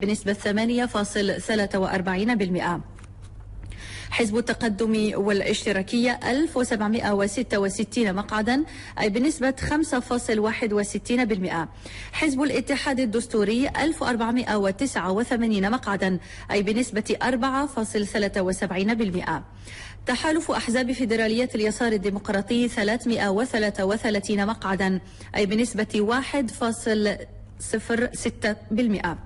بنسبة 8.43%. حزب التقدم والاشتراكية 1766 مقعدا أي بنسبة 5.61%. حزب الاتحاد الدستوري 1489 مقعدا أي بنسبة 4.73%. تحالف أحزاب فيدرالية اليسار الديمقراطي 333 مقعدا أي بنسبة 1.06%.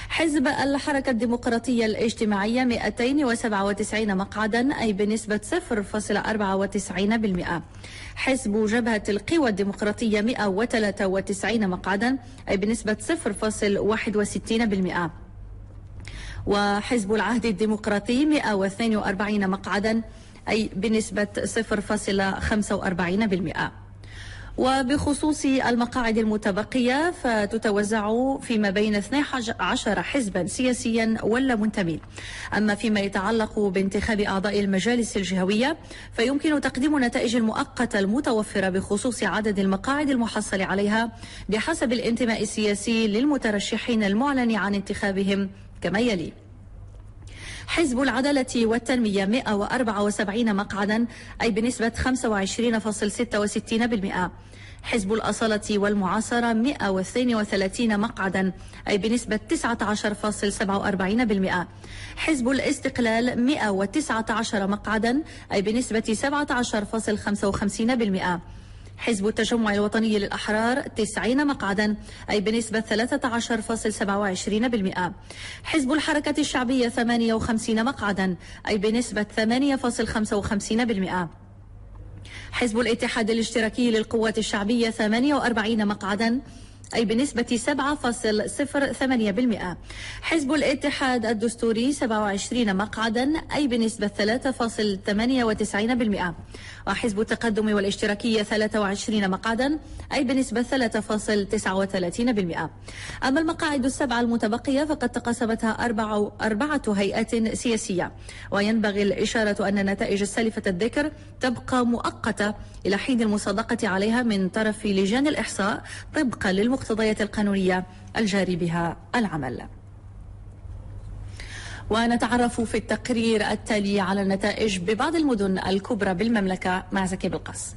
حزب الحركة الديمقراطية الاجتماعية 297 مقعدا أي بنسبة 0.94%. حزب جبهة القوى الديمقراطية 193 مقعدا أي بنسبة 0.61%. وحزب العهد الديمقراطي 142 مقعدا أي بنسبة 0.45%. وبخصوص المقاعد المتبقية فتتوزع فيما بين 12 حزبا سياسيا ولا منتمين. أما فيما يتعلق بانتخاب أعضاء المجالس الجهوية فيمكن تقديم النتائج المؤقتة المتوفرة بخصوص عدد المقاعد المحصل عليها بحسب الانتماء السياسي للمترشحين المعلن عن انتخابهم كما يلي: حزب العدالة والتنمية 174 مقعدا أي بنسبة 25.66%. حزب الأصالة والمعاصرة 132 مقعدا أي بنسبة 19.47%. حزب الاستقلال 119 مقعدا أي بنسبة 17.55%. حزب التجمع الوطني للأحرار 90 مقعدا أي بنسبة 13.27%. حزب الحركة الشعبية 58 مقعدا أي بنسبة 8.55%. حزب الاتحاد الاشتراكي للقوات الشعبية 48 مقعدا أي بنسبة 7.08%. حزب الاتحاد الدستوري 27 مقعدا أي بنسبة 3.98%. وحزب التقدم والاشتراكية 23 مقعدا أي بنسبة 3.39%. أما المقاعد السبعة المتبقية فقد تقاسمتها أربعة هيئات سياسية، وينبغي الإشارة أن نتائج السالفة الذكر تبقى مؤقتة إلى حين المصادقة عليها من طرف لجان الإحصاء طبقا للمقتضيات القانونية الجاري بها العمل. ونتعرف في التقرير التالي على النتائج ببعض المدن الكبرى بالمملكة مع زكي بالقص.